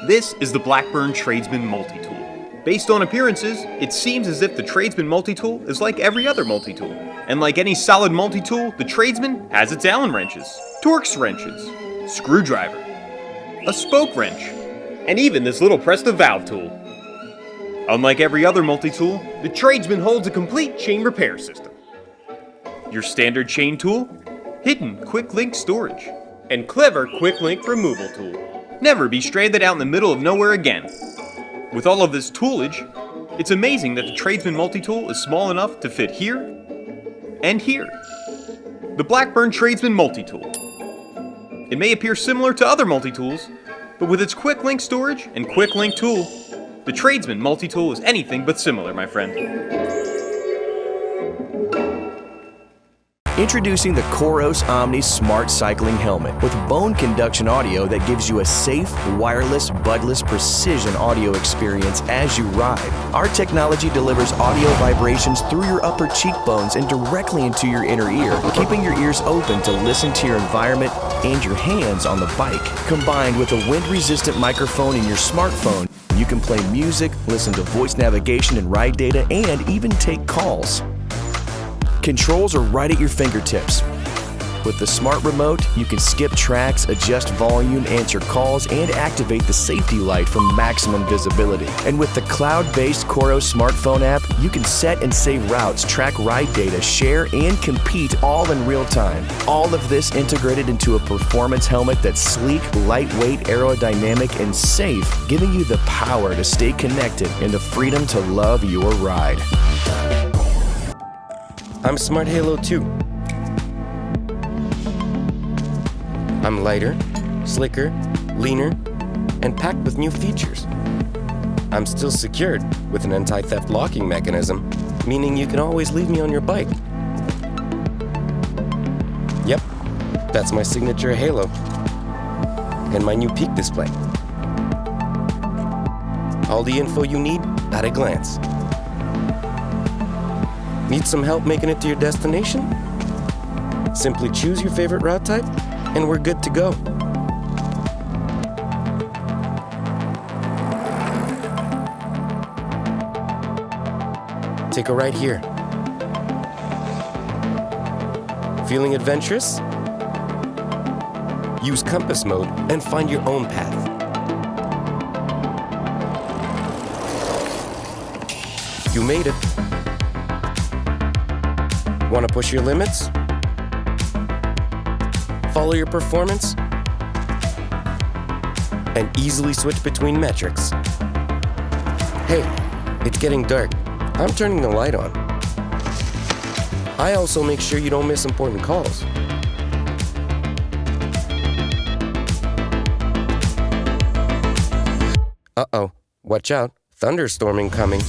This is the BLACKBURN Tradesman Multi-Tool. Based on appearances, it seems as if the Tradesman Multi-Tool is like every other multi-tool. And like any solid multi-tool, the Tradesman has its Allen wrenches, Torx wrenches, screwdriver, a spoke wrench, and even this little Presta valve tool. Unlike every other multi-tool, the Tradesman holds a complete chain repair system. Your standard chain tool, hidden quick link storage, and clever quick link removal tool. Never be stranded out in the middle of nowhere again. With all of this toolage, it's amazing that the Tradesman multi-tool is small enough to fit here and here. The BLACKBURN Tradesman multi-tool. It may appear similar to other multi-tools, but with its quick link storage and quick link tool, the Tradesman multi-tool is anything but similar, my friend. Introducing the Coros OMNI Smart Cycling Helmet with bone conduction audio that gives you a safe, wireless, budless precision audio experience as you ride. Our technology delivers audio vibrations through your upper cheekbones and directly into your inner ear, keeping your ears open to listen to your environment and your hands on the bike. Combined with a wind-resistant microphone in your smartphone, you can play music, listen to voice navigation and ride data, and even take calls. Controls are right at your fingertips. With the smart remote, you can skip tracks, adjust volume, answer calls, and activate the safety light for maximum visibility. And with the cloud-based Coros smartphone app, you can set and save routes, track ride data, share, and compete all in real time. All of this integrated into a performance helmet that's sleek, lightweight, aerodynamic, and safe, giving you the power to stay connected and the freedom to love your ride. I'm SmartHalo 2. I'm lighter, slicker, leaner, and packed with new features. I'm still secured with an anti-theft locking mechanism, meaning you can always leave me on your bike. Yep, that's my signature halo and my new peak display. All the info you need at a glance. Need some help making it to your destination? Simply choose your favorite route type, and we're good to go. Take a ride here. Feeling adventurous? Use compass mode and find your own path. You made it. Want to push your limits? Follow your performance? And easily switch between metrics? Hey, it's getting dark. I'm turning the light on. I also make sure you don't miss important calls. Uh-oh, watch out, thunderstorming coming.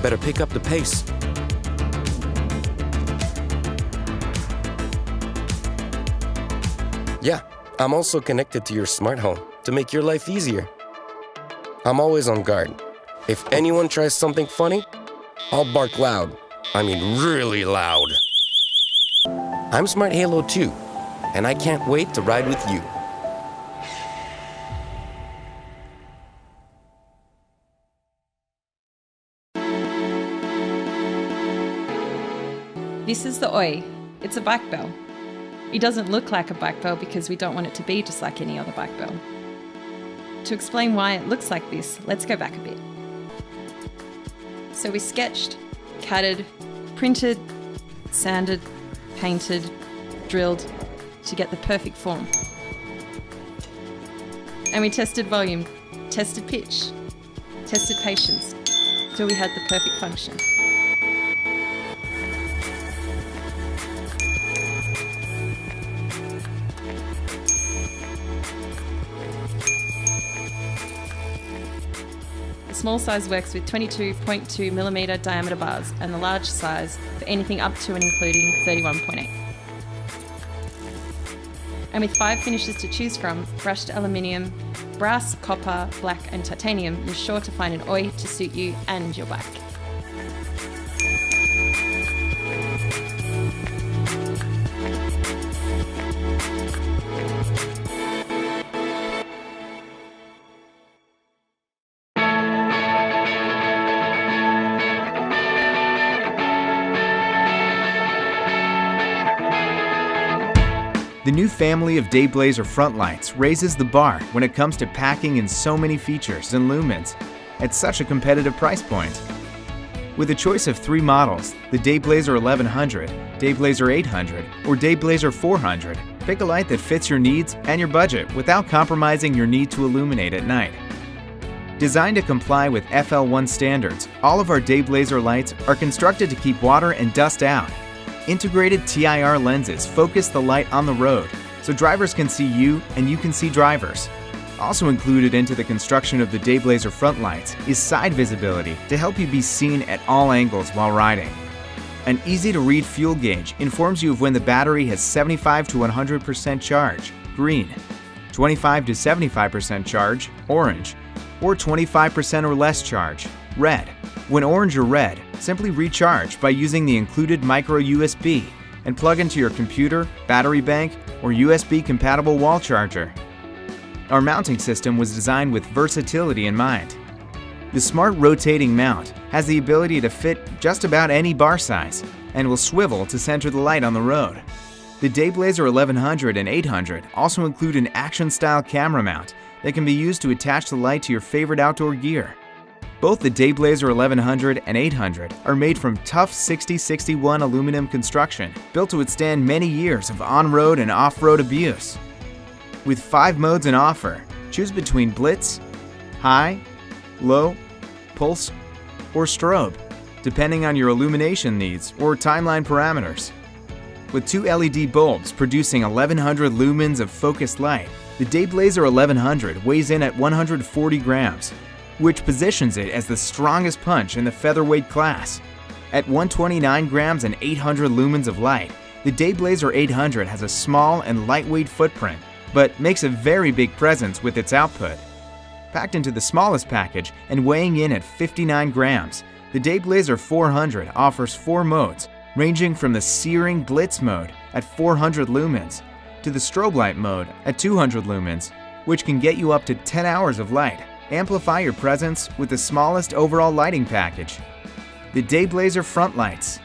Better pick up the pace. Yeah, I'm also connected to your smart home to make your life easier. I'm always on guard. If anyone tries something funny, I'll bark loud. I mean really loud. I'm SmartHalo 2, and I can't wait to ride with you. This is the OI. It's a black bell. It doesn't look like a black bell because we don't want it to be just like any other black bell. To explain why it looks like this, let's go back a bit. So we sketched, catted, printed, sanded, painted, drilled to get the perfect form. And we tested volume, tested pitch, tested patience, till we had the perfect function. The small size works with 22.2mm diameter bars and the large size for anything up to and including 31.8. And with 5 finishes to choose from, brushed aluminium, brass, copper, black and titanium, you're sure to find an OI to suit you and your bike. The new family of Dayblazer front lights raises the bar when it comes to packing in so many features and lumens at such a competitive price point. With a choice of 3 models, the Dayblazer 1100, Dayblazer 800, or Dayblazer 400, pick a light that fits your needs and your budget without compromising your need to illuminate at night. Designed to comply with FL1 standards, all of our Dayblazer lights are constructed to keep water and dust out. Integrated TIR lenses focus the light on the road, so drivers can see you and you can see drivers. Also included into the construction of the Dayblazer front lights is side visibility to help you be seen at all angles while riding. An easy-to-read fuel gauge informs you of when the battery has 75 to 100% charge, green, 25 to 75% charge, orange, or 25% or less charge, red. When orange or red, simply recharge by using the included micro USB and plug into your computer, battery bank, or USB-compatible wall charger. Our mounting system was designed with versatility in mind. The smart rotating mount has the ability to fit just about any bar size and will swivel to center the light on the road. The Dayblazer 1100 and 800 also include an action-style camera mount that can be used to attach the light to your favorite outdoor gear. Both the Dayblazer 1100 and 800 are made from tough 6061 aluminum construction, built to withstand many years of on-road and off-road abuse. With 5 modes in offer, choose between Blitz, High, Low, Pulse, or Strobe, depending on your illumination needs or timeline parameters. With 2 LED bulbs producing 1100 lumens of focused light, the Dayblazer 1100 weighs in at 140 grams, which positions it as the strongest punch in the featherweight class. At 129 grams and 800 lumens of light, the Dayblazer 800 has a small and lightweight footprint, but makes a very big presence with its output. Packed into the smallest package and weighing in at 59 grams, the Dayblazer 400 offers 4 modes, ranging from the searing Blitz mode at 400 lumens to the strobe light mode at 200 lumens, which can get you up to 10 hours of light. Amplify your presence with the smallest overall lighting package. The Dayblazer front lights.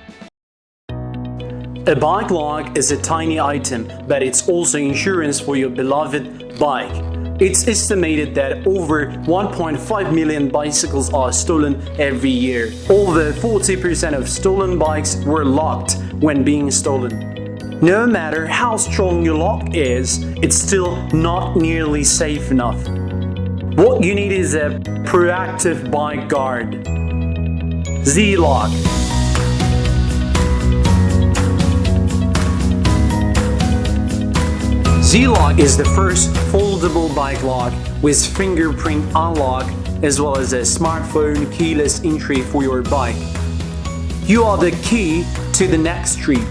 A bike lock is a tiny item, but it's also insurance for your beloved bike. It's estimated that over 1.5 million bicycles are stolen every year. Over 40% of stolen bikes were locked when being stolen. No matter how strong your lock is, it's still not nearly safe enough. What you need is a proactive bike guard. ZiiLock. ZiiLock is the first foldable bike lock with fingerprint unlock as well as a smartphone keyless entry for your bike. You are the key to the next trip.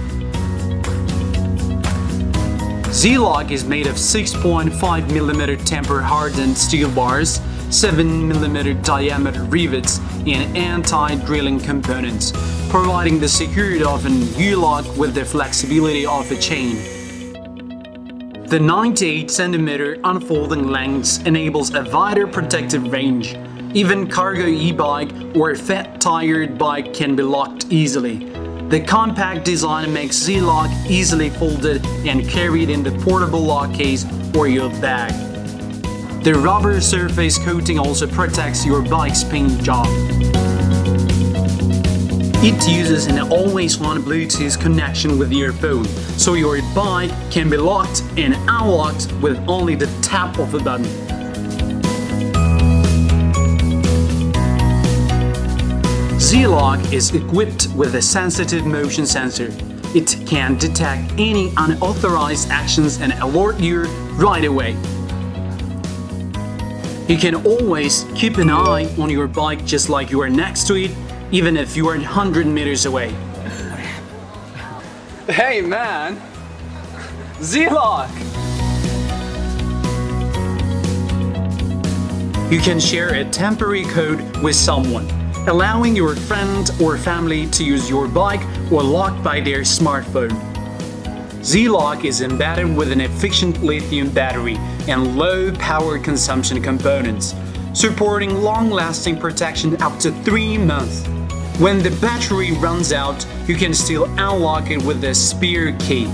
ZiiLock is made of 6.5mm temper-hardened steel bars, 7mm diameter rivets, and anti-drilling components, providing the security of an U-lock with the flexibility of a chain. The 98cm unfolding length enables a wider protective range. Even cargo e-bike or fat-tired bike can be locked easily. The compact design makes ZiiLock easily folded and carried in the portable lock case or your bag. The rubber surface coating also protects your bike's paint job. It uses an always-on Bluetooth connection with your phone, so your bike can be locked and unlocked with only the tap of a button. ZiiLock is equipped with a sensitive motion sensor. It can detect any unauthorized actions and alert you right away. You can always keep an eye on your bike just like you are next to it, even if you are 100 meters away. Hey man! ZiiLock! You can share a temporary code with someone, allowing your friend or family to use your bike or lock by their smartphone. ZiiLock is embedded with an efficient lithium battery and low power consumption components, supporting long-lasting protection up to 3 months. When the battery runs out, you can still unlock it with a spare key.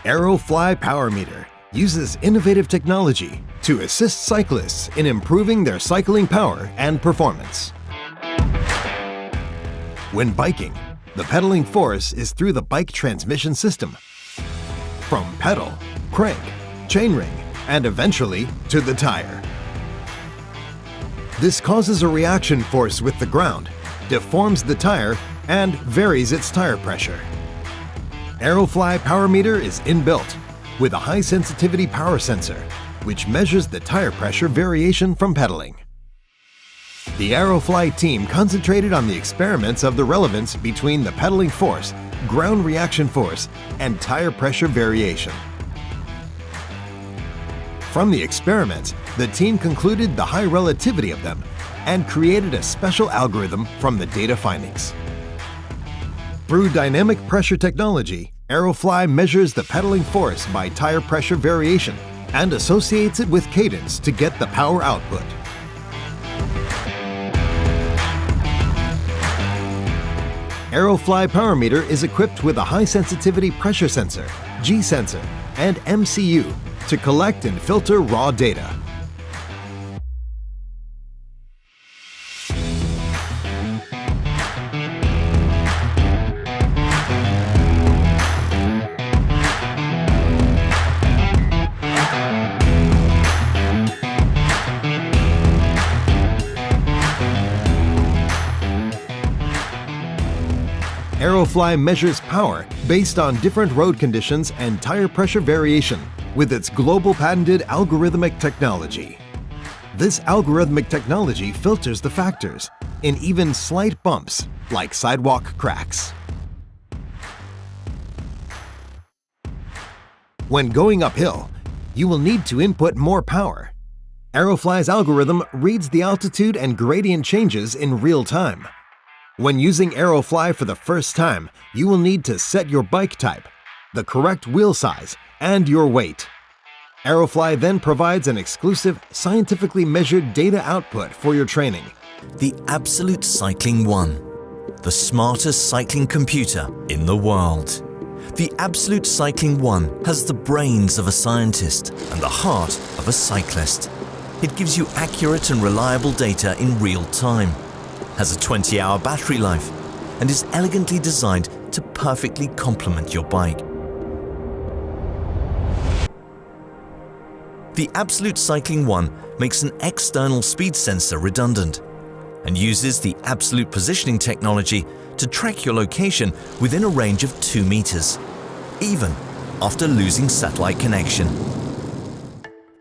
AROFLY Power Meter uses innovative technology to assist cyclists in improving their cycling power and performance. When biking, the pedaling force is through the bike transmission system. From pedal, crank, chainring, and eventually to the tire. This causes a reaction force with the ground, deforms the tire, and varies its tire pressure. AROFLY Power Meter is inbuilt with a high-sensitivity power sensor, which measures the tire pressure variation from pedaling. The AROFLY team concentrated on the experiments of the relevance between the pedaling force, ground reaction force, and tire pressure variation. From the experiments, the team concluded the high relativity of them and created a special algorithm from the data findings. Through dynamic pressure technology, AROFLY measures the pedaling force by tire pressure variation and associates it with cadence to get the power output. AROFLY Power Meter is equipped with a high-sensitivity pressure sensor, G-sensor, and MCU to collect and filter raw data. AROFLY measures power based on different road conditions and tire pressure variation with its global patented algorithmic technology. This algorithmic technology filters the factors in even slight bumps like sidewalk cracks. When going uphill, you will need to input more power. AROFLY's algorithm reads the altitude and gradient changes in real time. When using AROFLY for the first time, you will need to set your bike type, the correct wheel size, and your weight. AROFLY then provides an exclusive, scientifically measured data output for your training. The Absolute Cycling One, the smartest cycling computer in the world. The Absolute Cycling One has the brains of a scientist and the heart of a cyclist. It gives you accurate and reliable data in real time, has a 20-hour battery life, and is elegantly designed to perfectly complement your bike. The Absolute Cycling One makes an external speed sensor redundant and uses the Absolute Positioning technology to track your location within a range of 2 meters, even after losing satellite connection.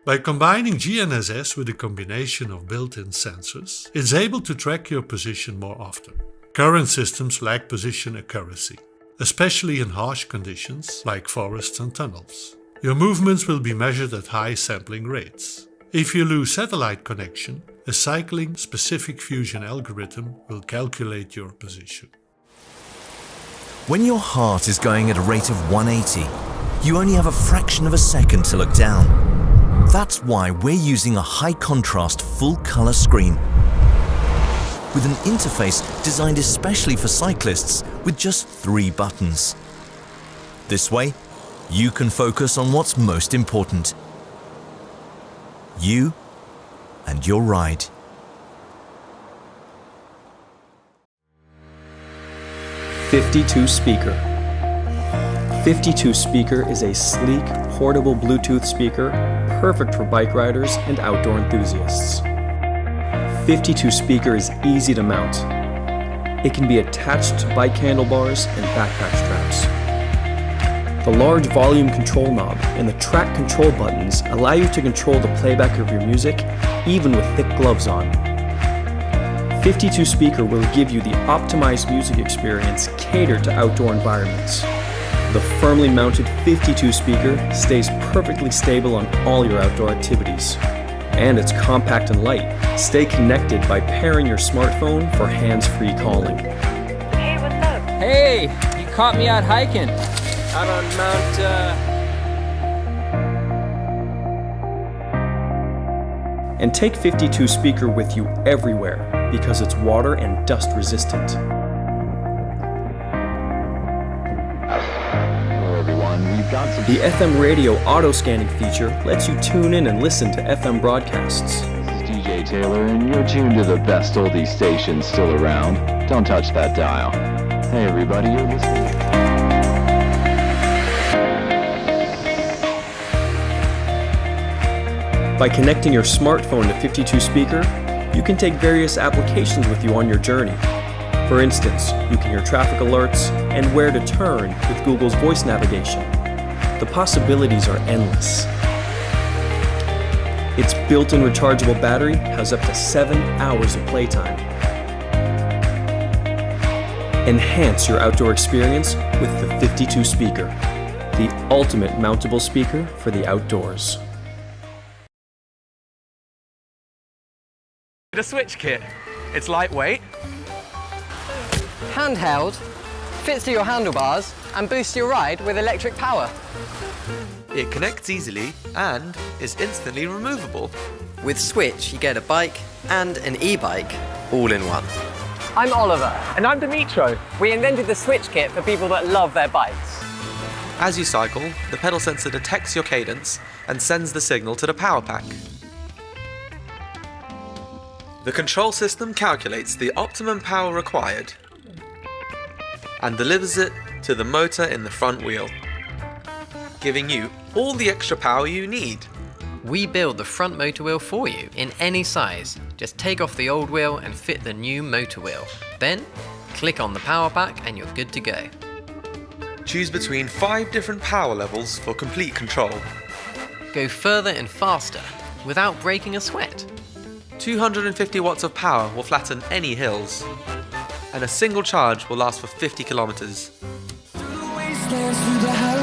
By combining GNSS with a combination of built-in sensors, it's able to track your position more often. Current systems lack position accuracy, especially in harsh conditions like forests and tunnels. Your movements will be measured at high sampling rates. If you lose satellite connection, a cycling-specific fusion algorithm will calculate your position. When your heart is going at a rate of 180, you only have a fraction of a second to look down. That's why we're using a high-contrast, full-color screen with an interface designed especially for cyclists with just 3 buttons. This way, you can focus on what's most important: you and your ride. .52 speaker. .52 speaker is a sleek, portable Bluetooth speaker perfect for bike riders and outdoor enthusiasts. .52 speaker is easy to mount. It can be attached to bike handlebars and backpack straps. The large volume control knob and the track control buttons allow you to control the playback of your music even with thick gloves on. .52 speaker will give you the optimized music experience catered to outdoor environments. The firmly mounted .52 speaker stays perfectly stable on all your outdoor activities. And it's compact and light. Stay connected by pairing your smartphone for hands-free calling. Hey, what's up? Hey, you caught me out hiking. Out on Mount, And take .52 speaker with you everywhere because it's water and dust resistant. Hello everyone, we've got some The FM radio auto-scanning feature lets you tune in and listen to FM broadcasts. This is DJ Taylor, and you're tuned to the best oldie station still around. Don't touch that dial. Hey everybody, you're listening. By connecting your smartphone to 52 speaker, you can take various applications with you on your journey. For instance, you can hear traffic alerts and where to turn with Google's voice navigation. The possibilities are endless. Its built-in rechargeable battery has up to 7 hours of playtime. Enhance your outdoor experience with the 52 speaker, the ultimate mountable speaker for the outdoors. The Swytch Kit. It's lightweight, handheld, fits to your handlebars, and boosts your ride with electric power. it connects easily, and is instantly removable. With Swytch, you get a bike and an e-bike all in one. I'm Oliver. And I'm Dimitro. We invented the Swytch Kit for people that love their bikes. As you cycle, the pedal sensor detects your cadence and sends the signal to the power pack. The control system calculates the optimum power required and delivers it to the motor in the front wheel, giving you all the extra power you need. We build the front motor wheel for you in any size. Just take off the old wheel and fit the new motor wheel. Then, click on the power pack and you're good to go. Choose between 5 different power levels for complete control. Go further and faster without breaking a sweat. 250 watts of power will flatten any hills, and a single charge will last for 50 kilometers. Through the wastelands, through the